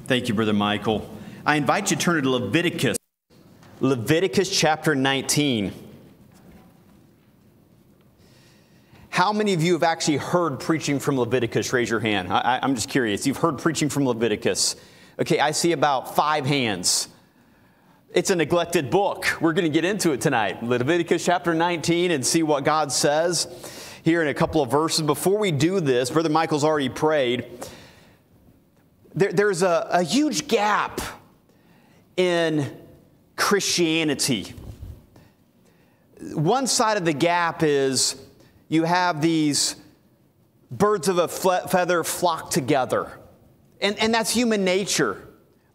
Thank you, Brother Michael. I invite you to turn to Leviticus chapter 19. How many of you have actually heard preaching from Leviticus? Raise your hand. I'm just curious. You've heard preaching from Leviticus. Okay, I see about 5 hands. It's a neglected book. We're going to get into it tonight. Leviticus chapter 19 and see what God says here in a couple of verses. Before we do this, Brother Michael's already prayed. There's a huge gap in Christianity. One side of the gap is you have these birds of a feather flock together. And that's human nature.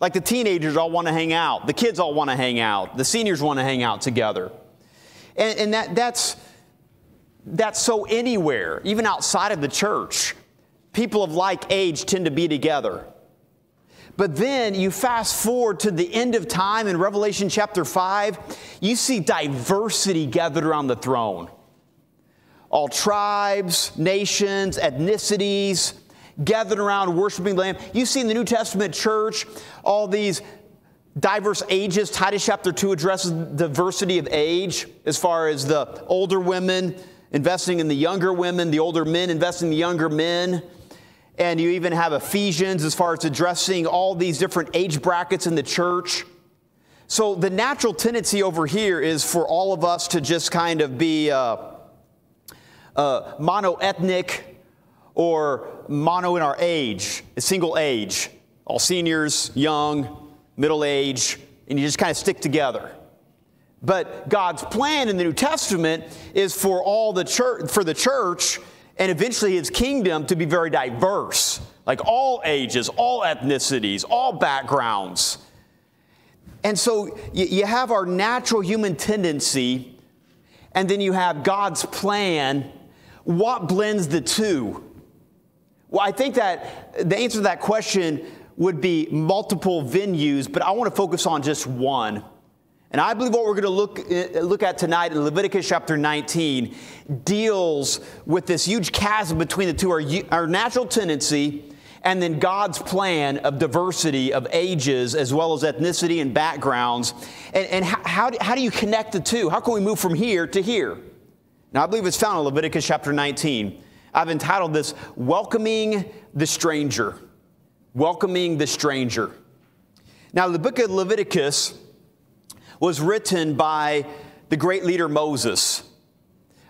Like the teenagers all want to hang out. The kids all want to hang out. The seniors want to hang out together. And that's so anywhere, even outside of the church. People of like age tend to be together. But then you fast forward to the end of time in Revelation chapter 5, you see diversity gathered around the throne. All tribes, nations, ethnicities, gathered around worshiping the Lamb. You see in the New Testament church, all these diverse ages. Titus chapter 2 addresses diversity of age as far as the older women investing in the younger women, the older men investing in the younger men. And you even have Ephesians as far as addressing all these different age brackets in the church. So the natural tendency over here is for all of us to just kind of be mono-ethnic or mono in our age, a single age. All seniors, young, middle age, and you just kind of stick together. But God's plan in the New Testament is for all the church, for the church, and eventually His kingdom to be very diverse, like all ages, all ethnicities, all backgrounds. And so you have our natural human tendency, and then you have God's plan. What blends the two? Well, I think that the answer to that question would be multiple venues, but I want to focus on just one. And I believe what we're going to look at tonight in Leviticus chapter 19 deals with this huge chasm between the two, our natural tendency and then God's plan of diversity of ages as well as ethnicity and backgrounds. And how do you connect the two? How can we move from here to here? Now, I believe it's found in Leviticus chapter 19. I've entitled this, Welcoming the Stranger. Welcoming the Stranger. Now, the book of Leviticus was written by the great leader Moses.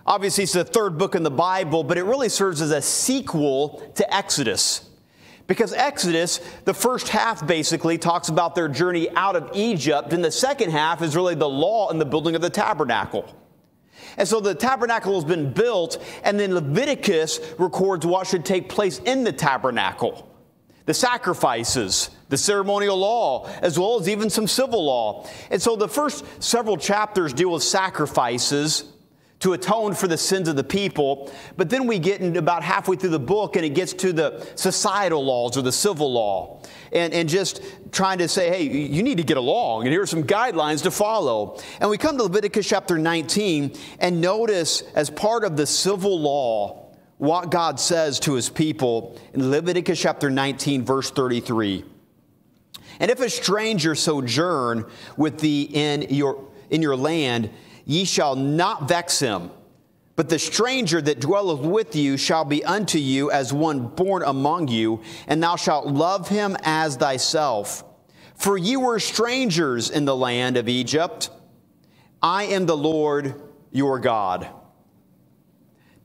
Obviously, it's the third book in the Bible, but it really serves as a sequel to Exodus. Because Exodus, the first half basically talks about their journey out of Egypt, and the second half is really the law and the building of the tabernacle. And so the tabernacle has been built, and then Leviticus records what should take place in the tabernacle. The sacrifices, the ceremonial law, as well as even some civil law. And so the first several chapters deal with sacrifices to atone for the sins of the people. But then we get into about halfway through the book and it gets to the societal laws or the civil law. And just trying to say, hey, you need to get along. And here are some guidelines to follow. And we come to Leviticus chapter 19 and notice as part of the civil law what God says to His people in Leviticus chapter 19, verse 33. And if a stranger sojourn with thee in your land, ye shall not vex him. But the stranger that dwelleth with you shall be unto you as one born among you, and thou shalt love him as thyself. For ye were strangers in the land of Egypt. I am the Lord your God.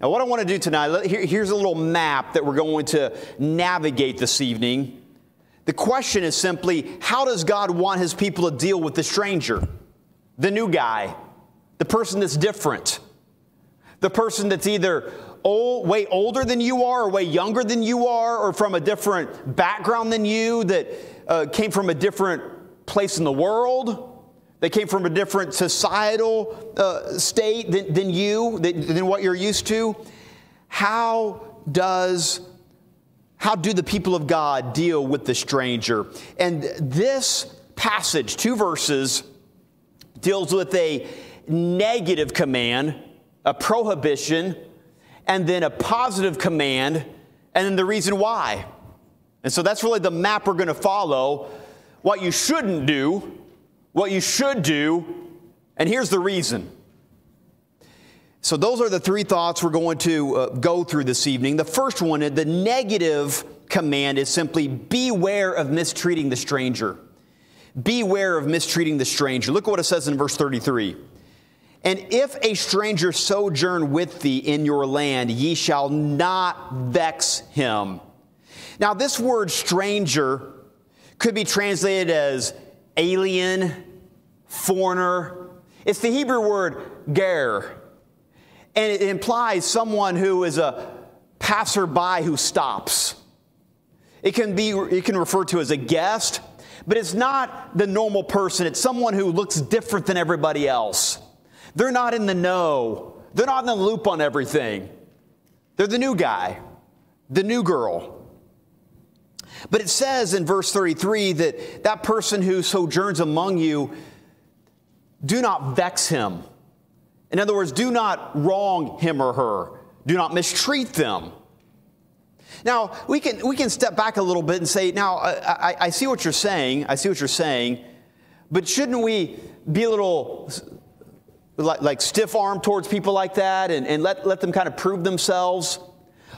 Now, what I want to do tonight, here's a little map that we're going to navigate this evening. The question is simply, how does God want His people to deal with the stranger, the new guy, the person that's different, the person that's either way older than you are or way younger than you are or from a different background than you that came from a different place in the world? They came from a different societal state than you, than what you're used to. How do the people of God deal with the stranger? And this passage, 2 verses, deals with a negative command, a prohibition, and then a positive command, and then the reason why. And so that's really the map we're going to follow. What you shouldn't do, what you should do, and here's the reason. So those are the three thoughts we're going to go through this evening. The first one, the negative command, is simply beware of mistreating the stranger. Beware of mistreating the stranger. Look at what it says in verse 33. And if a stranger sojourn with thee in your land, ye shall not vex him. Now this word stranger could be translated as alien, foreigner. It's the Hebrew word ger. And it implies someone who is a passerby who stops. It can refer to as a guest, but it's not the normal person. It's someone who looks different than everybody else. They're not in the know. They're not in the loop on everything. They're the new guy, the new girl. But it says in verse 33 that that person who sojourns among you, do not vex him. In other words, do not wrong him or her. Do not mistreat them. Now, we can step back a little bit and say, now, I see what you're saying. I see what you're saying. But shouldn't we be a little like stiff-armed towards people like that and let them kind of prove themselves?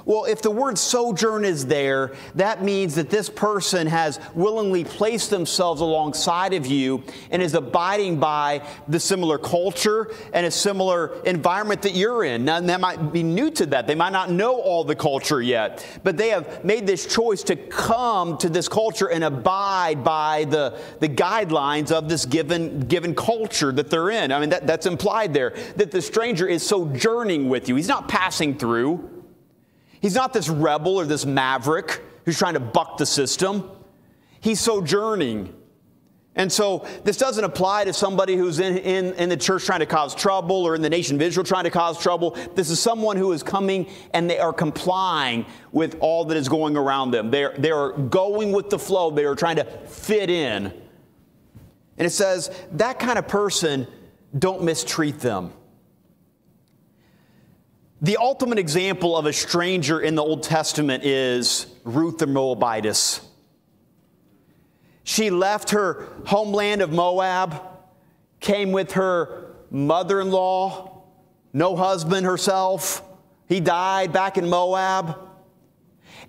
Well, if the word sojourn is there, that means that this person has willingly placed themselves alongside of you and is abiding by the similar culture and a similar environment that you're in. Now, that might be new to that. They might not know all the culture yet, but they have made this choice to come to this culture and abide by the guidelines of this given culture that they're in. I mean, that's implied there, that the stranger is sojourning with you. He's not passing through. He's not this rebel or this maverick who's trying to buck the system. He's sojourning. And so this doesn't apply to somebody who's in the church trying to cause trouble or in the nation of Israel trying to cause trouble. This is someone who is coming and they are complying with all that is going around them. They are going with the flow. They are trying to fit in. And it says, that kind of person, don't mistreat them. The ultimate example of a stranger in the Old Testament is Ruth the Moabitess. She left her homeland of Moab, came with her mother-in-law, no husband herself. He died back in Moab.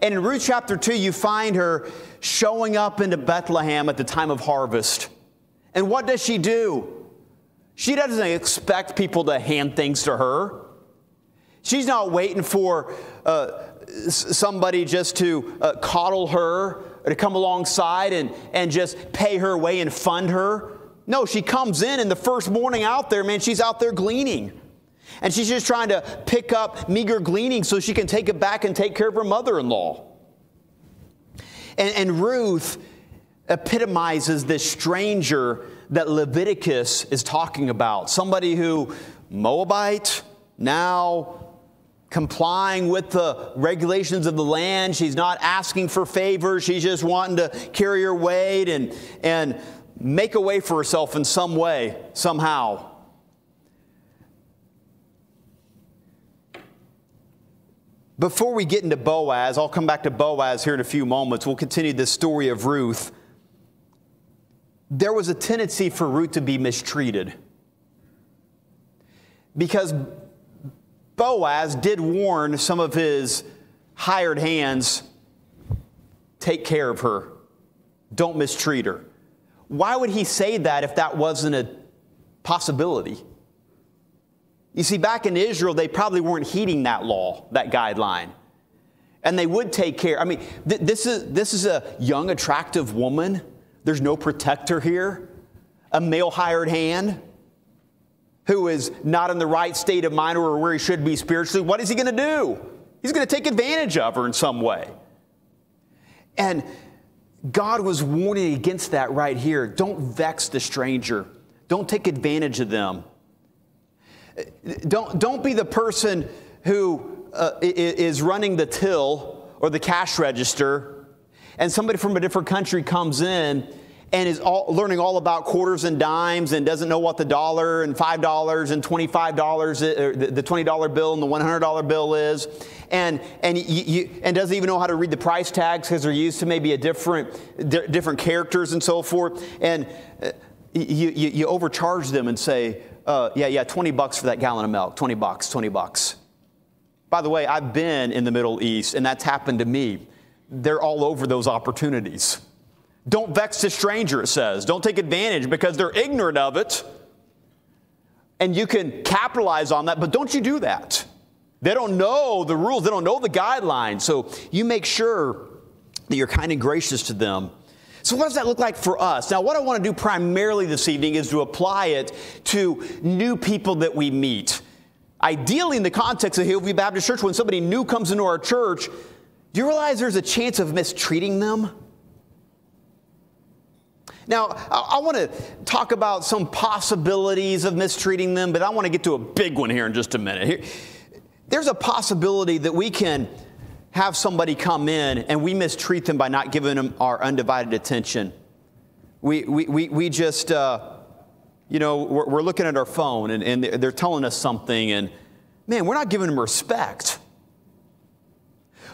And in Ruth chapter 2, you find her showing up into Bethlehem at the time of harvest. And what does she do? She doesn't expect people to hand things to her. She's not waiting for somebody just to coddle her or to come alongside and just pay her way and fund her. No, she comes in and the first morning out there, man, she's out there gleaning. And she's just trying to pick up meager gleaning so she can take it back and take care of her mother-in-law. And Ruth epitomizes this stranger that Leviticus is talking about. Somebody who, Moabite, now complying with the regulations of the land. She's not asking for favors. She's just wanting to carry her weight and make a way for herself in some way, somehow. Before we get into Boaz, I'll come back to Boaz here in a few moments. We'll continue this story of Ruth. There was a tendency for Ruth to be mistreated because Boaz did warn some of his hired hands, take care of her. Don't mistreat her. Why would he say that if that wasn't a possibility? You see, back in Israel, they probably weren't heeding that law, that guideline. And they would take care. I mean, this is a young, attractive woman. There's no protector here. A male hired hand who is not in the right state of mind or where he should be spiritually. What is he going to do? He's going to take advantage of her in some way. And God was warning against that right here. Don't vex the stranger. Don't take advantage of them. Don't be the person who is running the till or the cash register and somebody from a different country comes in and is learning all about quarters and dimes and doesn't know what the $1 and $5 and $25, the $20 bill and the $100 bill is, and doesn't even know how to read the price tags because they're used to maybe a different characters and so forth, and you overcharge them and say, yeah, $20 for that gallon of milk, $20. By the way, I've been in the Middle East, and that's happened to me. They're all over those opportunities. Don't vex the stranger, it says. Don't take advantage because they're ignorant of it. And you can capitalize on that, but don't you do that. They don't know the rules. They don't know the guidelines. So you make sure that you're kind and gracious to them. So what does that look like for us? Now, what I want to do primarily this evening is to apply it to new people that we meet. Ideally, in the context of Hillview Baptist Church, when somebody new comes into our church, do you realize there's a chance of mistreating them? Now, I want to talk about some possibilities of mistreating them, but I want to get to a big one here in just a minute. There's a possibility that we can have somebody come in and we mistreat them by not giving them our undivided attention. We just, we're looking at our phone and they're telling us something and, man, we're not giving them respect.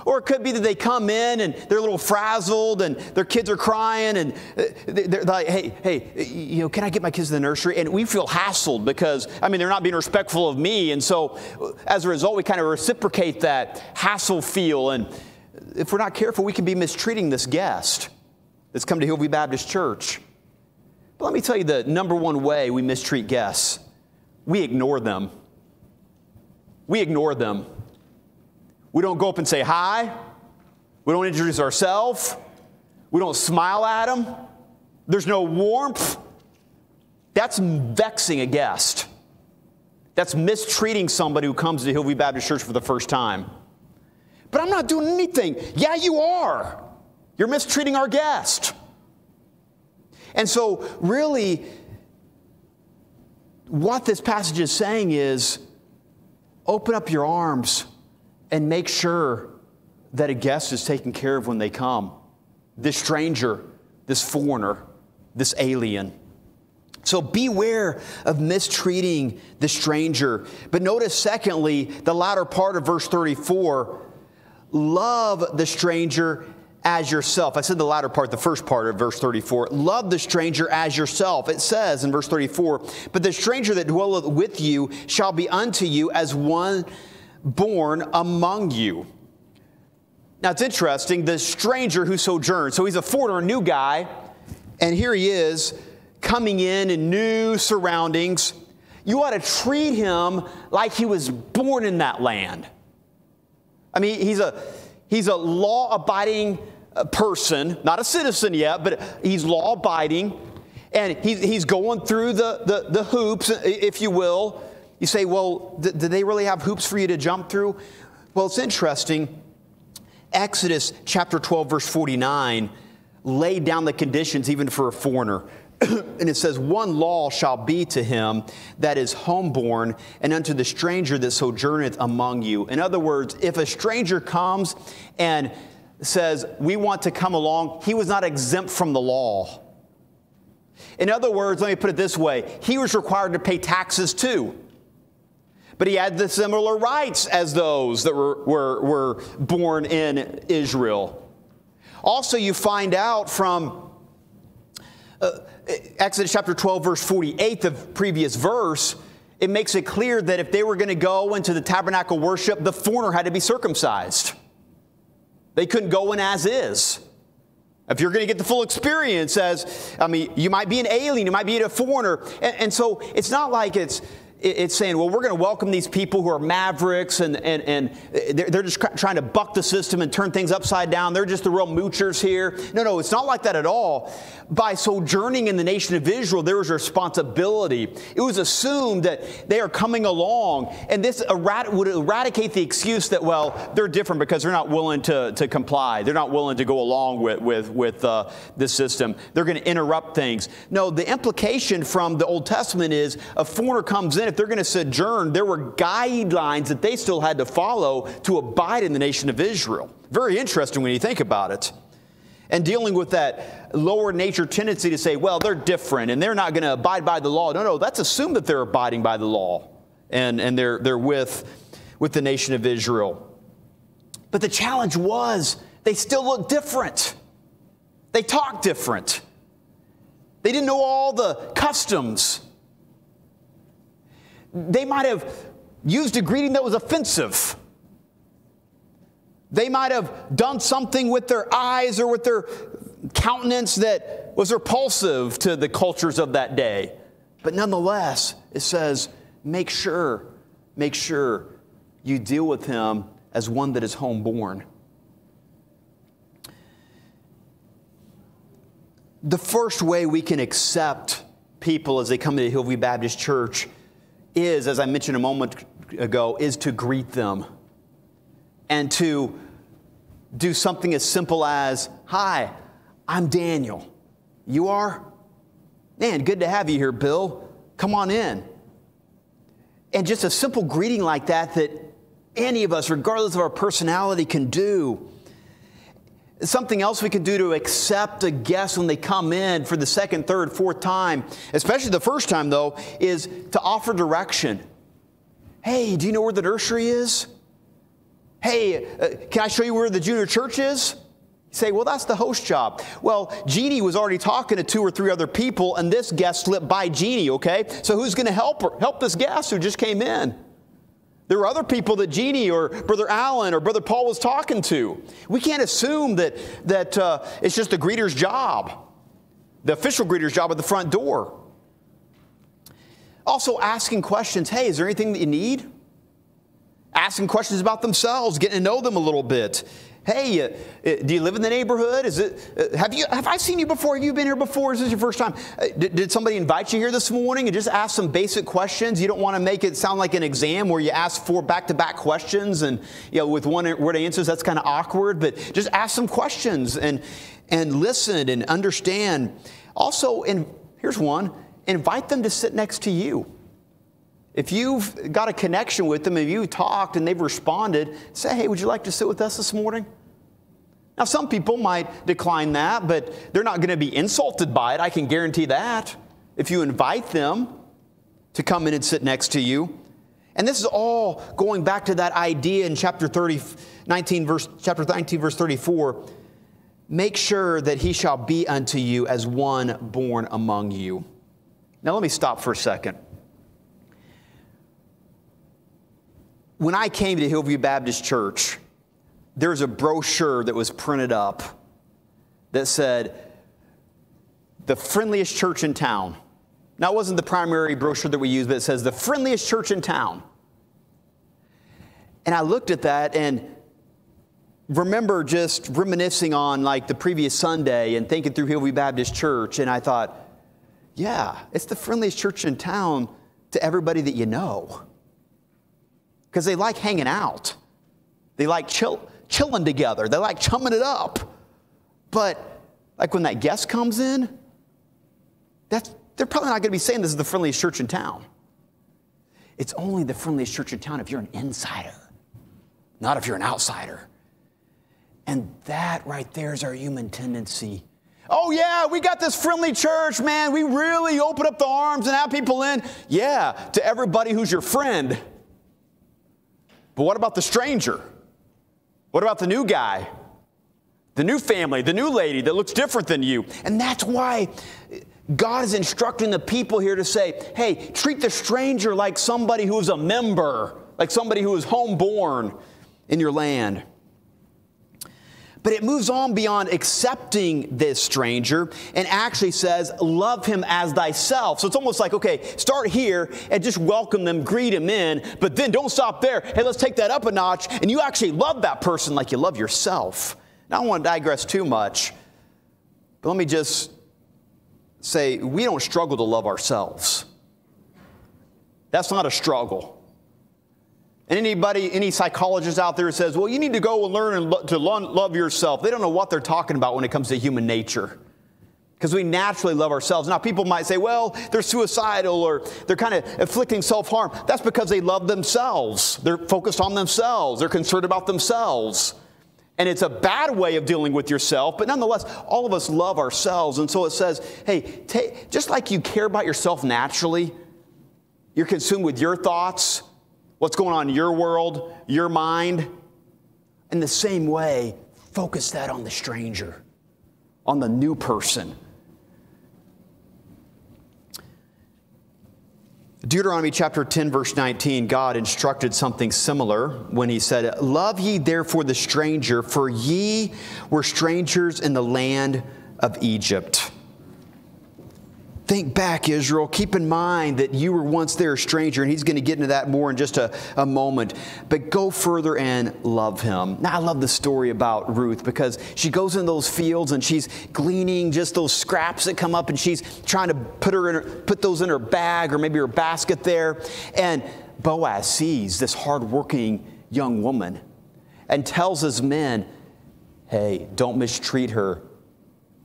Or it could be that they come in and they're a little frazzled and their kids are crying and they're like, hey, can I get my kids to the nursery? And we feel hassled because, they're not being respectful of me. And so as a result, we kind of reciprocate that hassle feel. And if we're not careful, we can be mistreating this guest that's come to Hillview Baptist Church. But let me tell you the number one way we mistreat guests. We ignore them. We ignore them. We don't go up and say hi. We don't introduce ourselves. We don't smile at them. There's no warmth. That's vexing a guest. That's mistreating somebody who comes to Hillview Baptist Church for the first time. But I'm not doing anything. Yeah, you are. You're mistreating our guest. And so really, what this passage is saying is, open up your arms and make sure that a guest is taken care of when they come. This stranger, this foreigner, this alien. So beware of mistreating the stranger. But notice, secondly, the latter part of verse 34, love the stranger as yourself. I said the latter part, the first part of verse 34. Love the stranger as yourself. It says in verse 34, but the stranger that dwelleth with you shall be unto you as one born among you. Now it's interesting, the stranger who sojourns. So he's a foreigner, a new guy, and here he is coming in new surroundings. You ought to treat him like he was born in that land. He's a law-abiding person, not a citizen yet, but he's law-abiding, and he's going through the hoops, if you will. You say, well, do they really have hoops for you to jump through? Well, it's interesting. Exodus chapter 12, verse 49 laid down the conditions even for a foreigner. And it says, one law shall be to him that is homeborn, and unto the stranger that sojourneth among you. In other words, if a stranger comes and says, we want to come along, he was not exempt from the law. In other words, let me put it this way, he was required to pay taxes too. But he had the similar rights as those that were born in Israel. Also, you find out from Exodus chapter 12, verse 48, the previous verse, it makes it clear that if they were going to go into the tabernacle worship, the foreigner had to be circumcised. They couldn't go in as is. If you're going to get the full experience you might be an alien, you might be a foreigner. And so it's not like it's saying, well, we're going to welcome these people who are mavericks and they're just trying to buck the system and turn things upside down. They're just the real moochers here. No, it's not like that at all. By sojourning in the nation of Israel, there was a responsibility. It was assumed that they are coming along, and this would eradicate the excuse that, well, they're different because they're not willing to comply. They're not willing to go along with this system. They're going to interrupt things. No, the implication from the Old Testament is a foreigner comes in, if they're going to sojourn, there were guidelines that they still had to follow to abide in the nation of Israel. Very interesting when you think about it. And dealing with that lower nature tendency to say, well, they're different and they're not going to abide by the law. No, let's assume that they're abiding by the law and they're with the nation of Israel. But the challenge was they still look different. They talk different. They didn't know all the customs. They might have used a greeting that was offensive. They might have done something with their eyes or with their countenance that was repulsive to the cultures of that day. But nonetheless, it says, make sure you deal with him as one that is homeborn. The first way we can accept people as they come to Hillview Baptist Church is, as I mentioned a moment ago, is to greet them and to do something as simple as, hi, I'm Daniel. You are? Man, good to have you here, Bill. Come on in. And just a simple greeting like that any of us, regardless of our personality, can do. Something else we can do to accept a guest when they come in for the second, third, fourth time, especially the first time, though, is to offer direction. Hey, do you know where the nursery is? Hey, can I show you where the junior church is? You say, well, that's the host job. Well, Jeannie was already talking to 2 or 3 other people, and this guest slipped by Jeannie, okay? So who's going to help this guest who just came in? There were other people that Jeannie or Brother Allen or Brother Paul was talking to. We can't assume that it's just the greeter's job, the official greeter's job at the front door. Also asking questions. Hey, is there anything that you need? Asking questions about themselves, getting to know them a little bit. Hey, do you live in the neighborhood? Have I seen you before? Have you been here before? Is this your first time? Did somebody invite you here this morning? And just ask some basic questions. You don't want to make it sound like an exam where you ask 4 back-to-back questions and with one-word answers. That's kind of awkward. But just ask some questions and listen and understand. Also, and here's one: invite them to sit next to you. If you've got a connection with them, if you've talked and they've responded, say, hey, would you like to sit with us this morning? Now, some people might decline that, but they're not going to be insulted by it. I can guarantee that. If you invite them to come in and sit next to you. And this is all going back to that idea in chapter 19, verse 34. Make sure that he shall be unto you as one born among you. Now, let me stop for a second. When I came to Hillview Baptist Church, there was a brochure that was printed up that said, the friendliest church in town. Now, it wasn't the primary brochure that we used, but it says, the friendliest church in town. And I looked at that and remember just reminiscing on like the previous Sunday and thinking through Hillview Baptist Church. And I thought, yeah, it's the friendliest church in town to everybody that you know. Because they like hanging out. They like chilling together. They like chumming it up. But like when that guest comes in, they're probably not going to be saying this is the friendliest church in town. It's only the friendliest church in town if you're an insider, not if you're an outsider. And that right there is our human tendency. Oh yeah, we got this friendly church, man. We really open up the arms and have people in. Yeah, to everybody who's your friend. But what about the stranger? What about the new guy? The new family, the new lady that looks different than you? And that's why God is instructing the people here to say, hey, treat the stranger like somebody who is a member, like somebody who is homeborn in your land. But it moves on beyond accepting this stranger and actually says, love him as thyself. So it's almost like, okay, start here and just welcome them, greet him in, but then don't stop there. Hey, let's take that up a notch. And you actually love that person like you love yourself. Now, I don't want to digress too much, but let me just say, we don't struggle to love ourselves. That's not a struggle. And any psychologist out there says, well, you need to go and learn to love yourself. They don't know what they're talking about when it comes to human nature. Because we naturally love ourselves. Now, people might say, well, they're suicidal or they're kind of inflicting self-harm. That's because they love themselves. They're focused on themselves. They're concerned about themselves. And it's a bad way of dealing with yourself, but nonetheless, all of us love ourselves. And so it says, hey, just like you care about yourself naturally, you're consumed with your thoughts, what's going on in your world, your mind. In the same way, focus that on the stranger, on the new person. Deuteronomy chapter 10, verse 19, God instructed something similar when he said, "Love ye therefore the stranger, for ye were strangers in the land of Egypt." Think back, Israel. Keep in mind that you were once there a stranger, and he's going to get into that more in just a moment. But go further and love him. Now, I love the story about Ruth because she goes in those fields and she's gleaning just those scraps that come up, and she's trying to put those in her bag or maybe her basket there. And Boaz sees this hardworking young woman and tells his men, hey, don't mistreat her.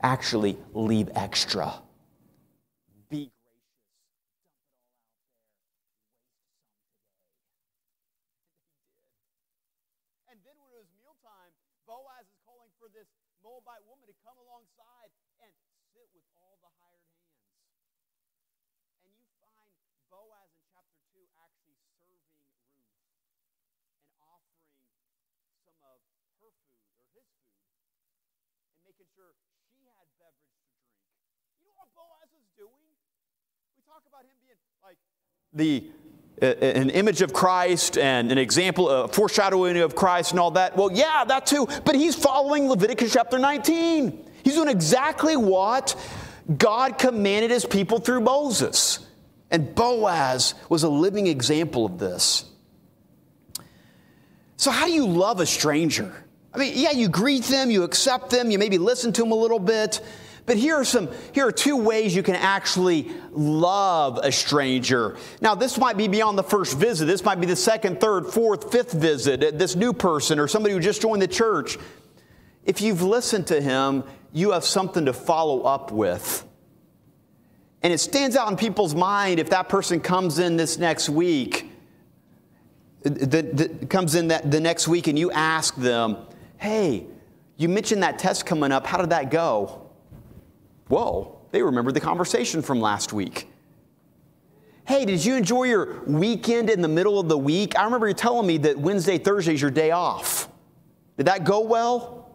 Actually, leave extra. Be gracious. And then when it was mealtime, Boaz is calling for this Moabite woman to come alongside and sit with all the hired hands. And you find Boaz in chapter 2 actually serving Ruth and offering some of her food or his food and making sure she had beverage to drink. You know what Boaz is doing? We talk about him being like an image of Christ and an example, a foreshadowing of Christ and all that. Well, yeah, that too. But he's following Leviticus chapter 19. He's doing exactly what God commanded his people through Moses. And Boaz was a living example of this. So how do you love a stranger? I mean, yeah, you greet them, you accept them, you maybe listen to them a little bit. But here are two ways you can actually love a stranger. Now, this might be beyond the first visit. This might be the second, third, fourth, fifth visit, this new person or somebody who just joined the church. If you've listened to him, you have something to follow up with. And it stands out in people's mind if that person comes in this next week, the next week and you ask them, hey, you mentioned that test coming up. How did that go? Whoa, they remembered the conversation from last week. Hey, did you enjoy your weekend in the middle of the week? I remember you telling me that Wednesday, Thursday is your day off. Did that go well?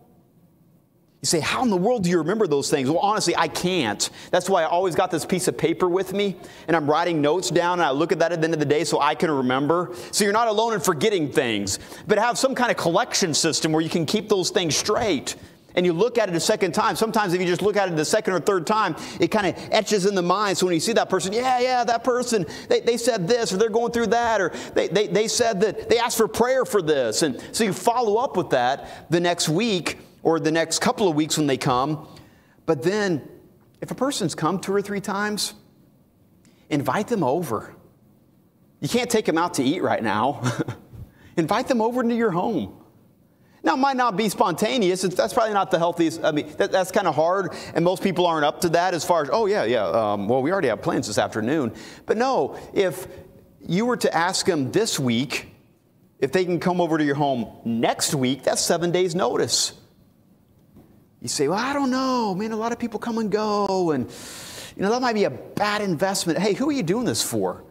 You say, how in the world do you remember those things? Well, honestly, I can't. That's why I always got this piece of paper with me, and I'm writing notes down, and I look at that at the end of the day so I can remember. So you're not alone in forgetting things, but have some kind of collection system where you can keep those things straight. And you look at it a second time. Sometimes if you just look at it the second or third time, it kind of etches in the mind. So when you see that person, that person, they said this, or they're going through that, or they said that they asked for prayer for this. And so you follow up with that the next week or the next couple of weeks when they come. But then if a person's come 2 or 3 times, invite them over. You can't take them out to eat right now. Invite them over into your home. Now, it might not be spontaneous. That's probably not the healthiest. I mean, that's kind of hard, and most people aren't up to that as far as, well, we already have plans this afternoon. But no, if you were to ask them this week if they can come over to your home next week, that's 7 days' notice. You say, well, I don't know. Man, a lot of people come and go, and, that might be a bad investment. Hey, who are you doing this for?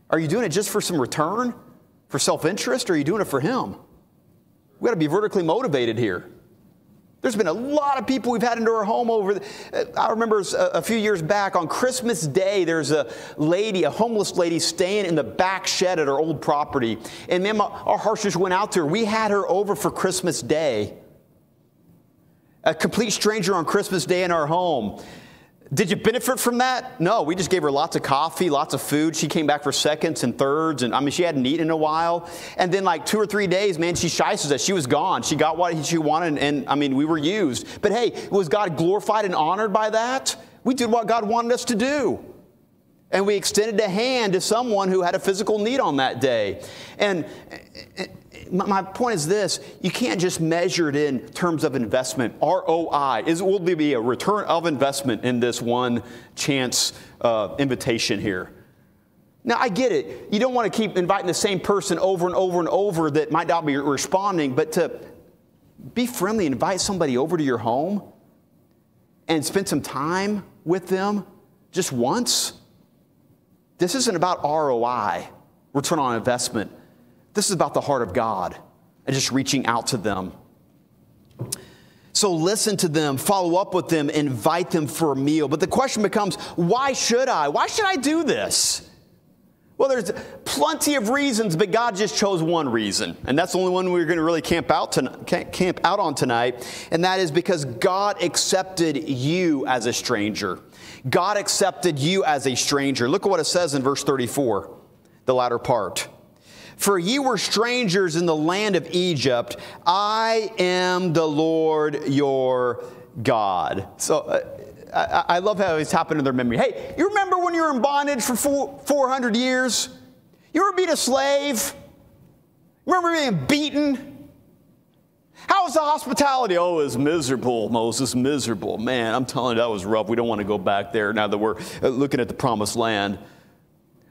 Are you doing it just for some return, for self-interest, or are you doing it for him? We've got to be vertically motivated here. There's been a lot of people we've had into our home I remember a few years back on Christmas Day, there's a homeless lady staying in the back shed at our old property. And man, our hearts just went out to her. We had her over for Christmas Day. A complete stranger on Christmas Day in our home. Did you benefit from that? No, we just gave her lots of coffee, lots of food. She came back for seconds and thirds, and she hadn't eaten in a while. And then 2 or 3 days, man, she shices us. She was gone. She got what she wanted, and we were used. But hey, was God glorified and honored by that? We did what God wanted us to do. And we extended a hand to someone who had a physical need on that day. And my point is this: you can't just measure it in terms of investment. ROI will be a return of investment in this one chance invitation here. Now, I get it. You don't want to keep inviting the same person over and over and over that might not be responding, but to be friendly, invite somebody over to your home and spend some time with them just once. This isn't about ROI, return on investment. This is about the heart of God and just reaching out to them. So listen to them, follow up with them, invite them for a meal. But the question becomes, why should I? Why should I do this? Well, there's plenty of reasons, but God just chose one reason. And that's the only one we're going to really camp out on tonight. And that is because God accepted you as a stranger. God accepted you as a stranger. Look at what it says in verse 34, the latter part. For ye were strangers in the land of Egypt. I am the Lord your God. So I love how it's happened in their memory. Hey, you remember when you were in bondage for 400 years? You ever being a slave? You remember being beaten? How was the hospitality? Oh, it was miserable, Moses, miserable. Man, I'm telling you, that was rough. We don't want to go back there now that we're looking at the promised land.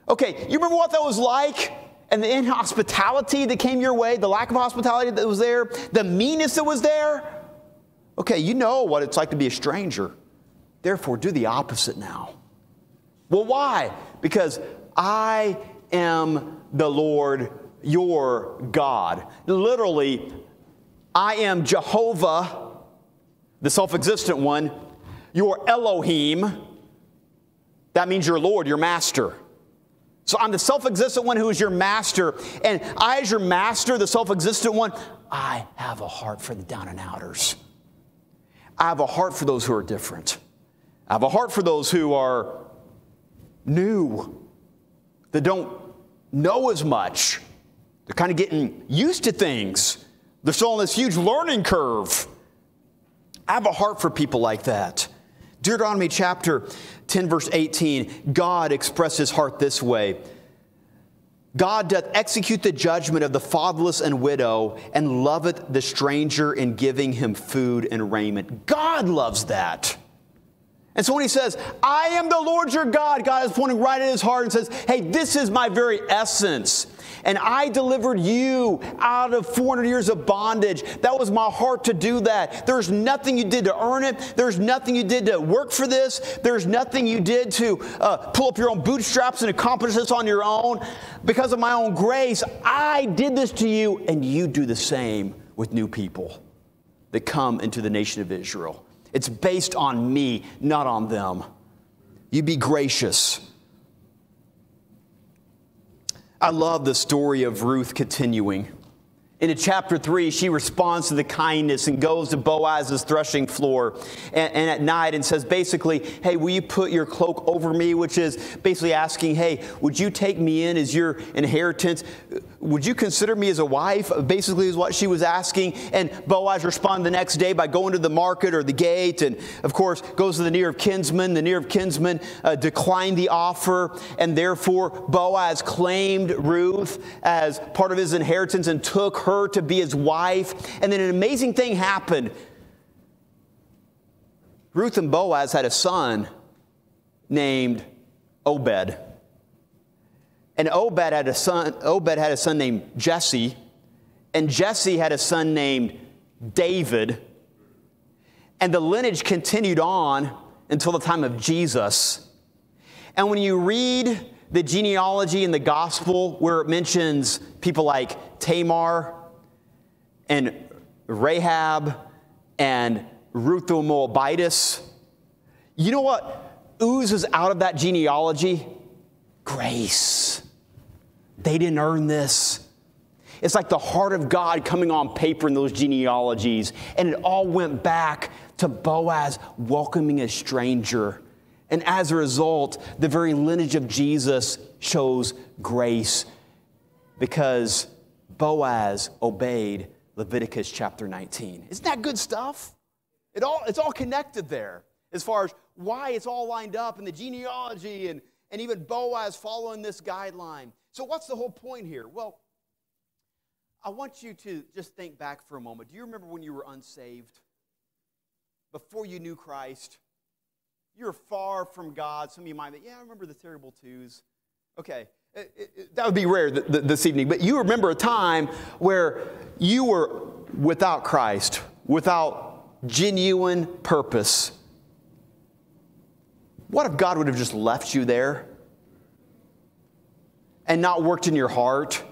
Okay, you remember what that was like? And the inhospitality that came your way, the lack of hospitality that was there, the meanness that was there. Okay, you know what it's like to be a stranger. Therefore, do the opposite now. Well, why? Because I am the Lord your God. Literally, I am Jehovah, the self-existent one, your Elohim. That means your Lord, your master. So I'm the self-existent one who is your master. And I, as your master, the self-existent one, I have a heart for the down and outers. I have a heart for those who are different. I have a heart for those who are new, that don't know as much. They're kind of getting used to things. They're still on this huge learning curve. I have a heart for people like that. Deuteronomy chapter 10, verse 18, God expressed his heart this way. God doth execute the judgment of the fatherless and widow, and loveth the stranger in giving him food and raiment. God loves that. And so when he says, I am the Lord your God, God is pointing right at his heart and says, hey, this is my very essence. And I delivered you out of 400 years of bondage. That was my heart to do that. There's nothing you did to earn it. There's nothing you did to work for this. There's nothing you did to pull up your own bootstraps and accomplish this on your own. Because of my own grace, I did this to you, and you do the same with new people that come into the nation of Israel. It's based on me, not on them. You be gracious. I love the story of Ruth continuing. In chapter 3, she responds to the kindness and goes to Boaz's threshing floor and at night and says basically, hey, will you put your cloak over me? Which is basically asking, hey, would you take me in as your inheritance? Would you consider me as a wife? Basically is what she was asking. And Boaz responded the next day by going to the market or the gate and, of course, goes to the near of kinsman. The near of kinsman declined the offer, and therefore Boaz claimed Ruth as part of his inheritance and took her to be his wife. And then an amazing thing happened. Ruth and Boaz had a son named Obed. And Obed had a son named Jesse. And Jesse had a son named David. And the lineage continued on until the time of Jesus. And when you read the genealogy in the gospel where it mentions people like Tamar and Rahab and Ruth the Moabitess, you know what oozes out of that genealogy? Grace. They didn't earn this. It's like the heart of God coming on paper in those genealogies. And it all went back to Boaz welcoming a stranger. And as a result, the very lineage of Jesus shows grace because Boaz obeyed Leviticus chapter 19. Isn't that good stuff? It's all connected there as far as why it's all lined up in the genealogy and even Boaz following this guideline. So what's the whole point here? Well, I want you to just think back for a moment. Do you remember when you were unsaved? Before you knew Christ? You were far from God. Some of you might be, yeah, I remember the terrible twos. Okay, That would be rare this evening, but you remember a time where you were without Christ, without genuine purpose. What if God would have just left you there and not worked in your heart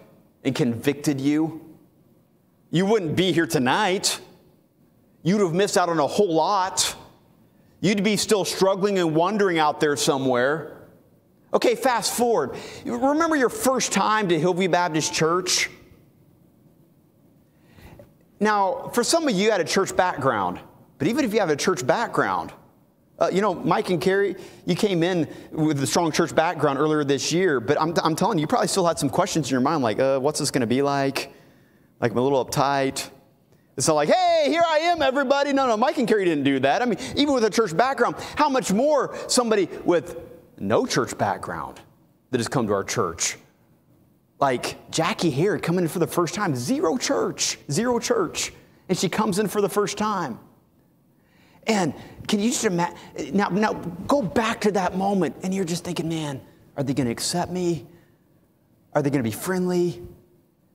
and convicted you? You wouldn't be here tonight. You'd have missed out on a whole lot. You'd be still struggling and wondering out there somewhere. Okay, fast forward. Remember your first time to Hillview Baptist Church? Now, for some of you had a church background, but even if you have a church background, Mike and Carrie, you came in with a strong church background earlier this year, but I'm telling you, you probably still had some questions in your mind, like, what's this going to be like? Like, I'm a little uptight. It's not like, hey, here I am, everybody. No, Mike and Carrie didn't do that. I mean, even with a church background, how much more somebody with no church background that has come to our church? Like Jackie here coming in for the first time, zero church. And she comes in for the first time. And can you just imagine, now go back to that moment and you're just thinking, man, are they going to accept me? Are they going to be friendly?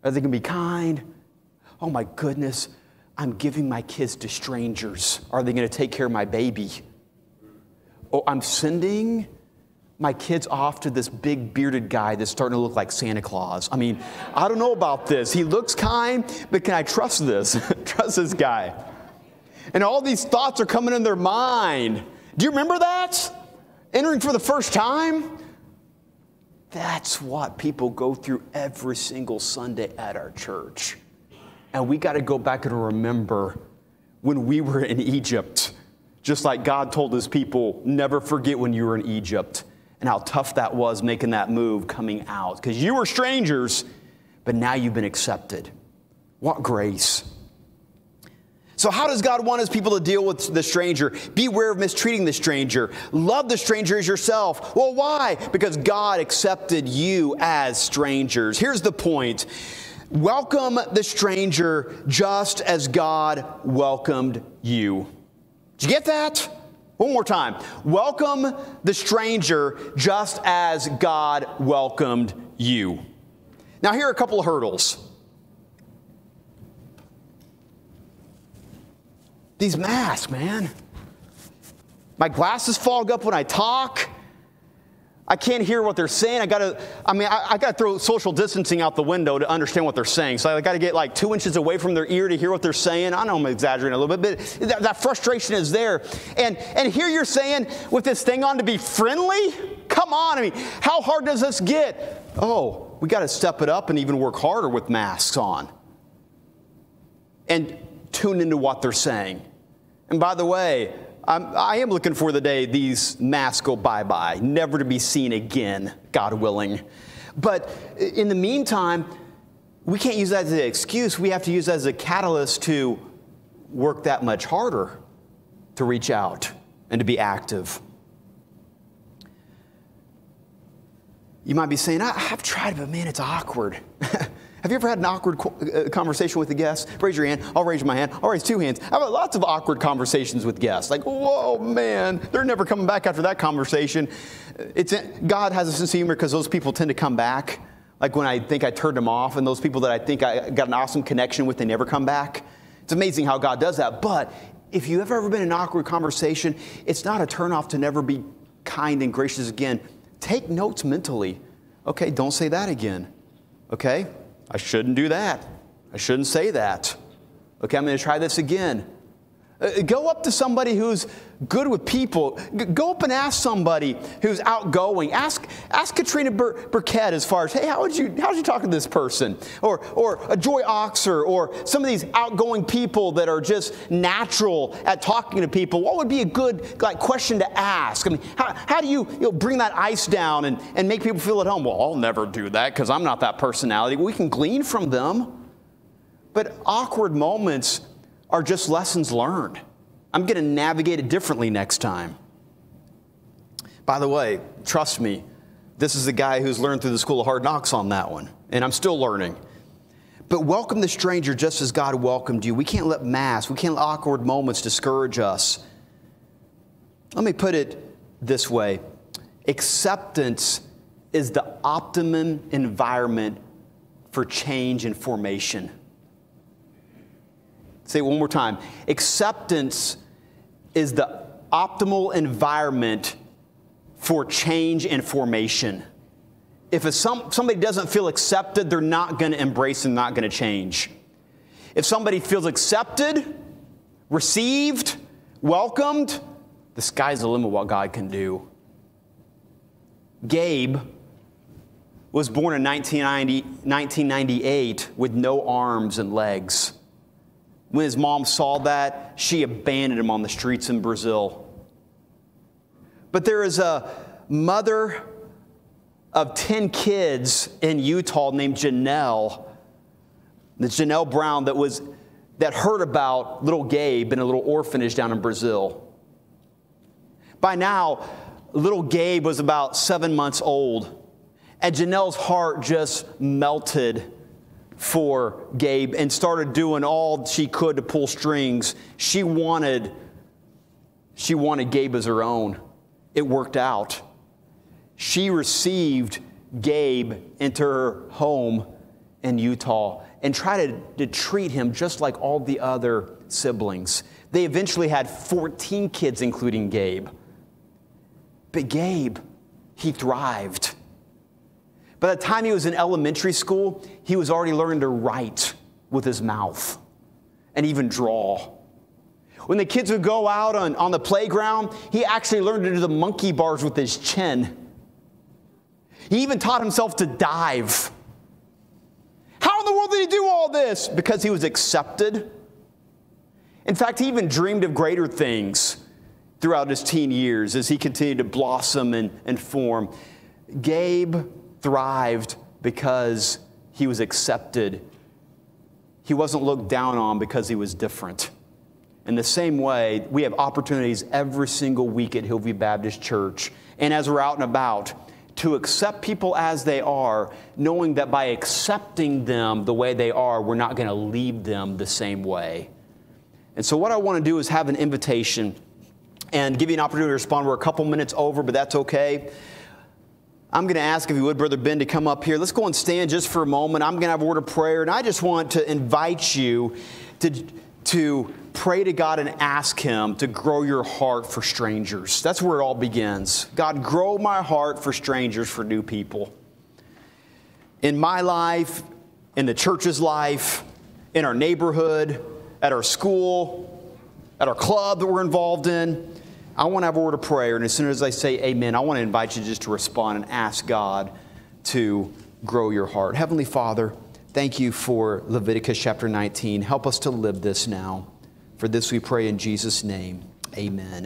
Are they going to be kind? Oh my goodness, I'm giving my kids to strangers. Are they going to take care of my baby? Oh, I'm sending my kids off to this big bearded guy that's starting to look like Santa Claus. I mean, I don't know about this. He looks kind, but can I trust this? Trust this guy. And all these thoughts are coming in their mind. Do you remember that? Entering for the first time? That's what people go through every single Sunday at our church. And we got to go back and remember when we were in Egypt, just like God told His people, never forget when you were in Egypt. And how tough that was making that move coming out. Because you were strangers, but now you've been accepted. What grace. So how does God want His people to deal with the stranger? Beware of mistreating the stranger. Love the stranger as yourself. Well, why? Because God accepted you as strangers. Here's the point. Welcome the stranger just as God welcomed you. Did you get that? One more time. Welcome the stranger just as God welcomed you. Now, here are a couple of hurdles. These masks, man. My glasses fog up when I talk. I can't hear what they're saying. I gotta throw social distancing out the window to understand what they're saying. So I gotta get like 2 inches away from their ear to hear what they're saying. I know I'm exaggerating a little bit, but that frustration is there. And here you're saying with this thing on to be friendly? Come on, I mean, how hard does this get? Oh, we gotta step it up and even work harder with masks on. And tune into what they're saying. And by the way, I am looking for the day these masks go bye-bye, never to be seen again, God willing. But in the meantime, we can't use that as an excuse. We have to use that as a catalyst to work that much harder to reach out and to be active. You might be saying, I've tried, but man, it's awkward. Have you ever had an awkward conversation with a guest? Raise your hand. I'll raise my hand. I'll raise two hands. I've had lots of awkward conversations with guests. Like, whoa, man, they're never coming back after that conversation. God has a sense of humor because those people tend to come back. Like when I think I turned them off, and those people that I think I got an awesome connection with, they never come back. It's amazing how God does that. But if you've ever been in an awkward conversation, it's not a turnoff to never be kind and gracious again. Take notes mentally. Okay, don't say that again. Okay? I shouldn't do that. I shouldn't say that. Okay, I'm going to try this again. Go up to somebody who's good with people. Go up and ask somebody who's outgoing. Ask Katrina Burkett as far as, hey, how'd you talk to this person? Or a Joy Oxer, or some of these outgoing people that are just natural at talking to people. What would be a good question to ask? I mean, how do you bring that ice down and make people feel at home? Well, I'll never do that because I'm not that personality. We can glean from them. But awkward moments are just lessons learned. I'm going to navigate it differently next time. By the way, trust me, this is the guy who's learned through the School of Hard Knocks on that one, and I'm still learning. But welcome the stranger just as God welcomed you. We can't let masks, we can't let awkward moments discourage us. Let me put it this way. Acceptance is the optimum environment for change and formation. Say it one more time. Acceptance is the optimal environment for change and formation. If somebody doesn't feel accepted, they're not going to embrace and not going to change. If somebody feels accepted, received, welcomed, the sky's the limit of what God can do. Gabe was born in 1998 with no arms and legs. When his mom saw that, she abandoned him on the streets in Brazil. But there is a mother of 10 kids in Utah named Janelle, Janelle Brown, that heard about little Gabe in a little orphanage down in Brazil. By now, little Gabe was about 7 months old, and Janelle's heart just melted for Gabe and started doing all she could to pull strings. She wanted Gabe as her own. It worked out. She received Gabe into her home in Utah and tried to treat him just like all the other siblings. They eventually had 14 kids, including Gabe. But Gabe, he thrived. By the time he was in elementary school, he was already learning to write with his mouth and even draw. When the kids would go out on the playground, he actually learned to do the monkey bars with his chin. He even taught himself to dive. How in the world did he do all this? Because he was accepted. In fact, he even dreamed of greater things throughout his teen years as he continued to blossom and form. Gabe thrived because he was accepted. He wasn't looked down on because he was different. In the same way, we have opportunities every single week at Hillview Baptist Church, and as we're out and about, to accept people as they are, knowing that by accepting them the way they are, we're not going to leave them the same way. And so what I want to do is have an invitation and give you an opportunity to respond. We're a couple minutes over, but that's okay. I'm going to ask, if you would, Brother Ben, to come up here. Let's go and stand just for a moment. I'm going to have a word of prayer, and I just want to invite you to pray to God and ask Him to grow your heart for strangers. That's where it all begins. God, grow my heart for strangers, for new people. In my life, in the church's life, in our neighborhood, at our school, at our club that we're involved in, I want to have a word of prayer, and as soon as I say amen, I want to invite you just to respond and ask God to grow your heart. Heavenly Father, thank you for Leviticus chapter 19. Help us to live this now. For this we pray in Jesus' name. Amen.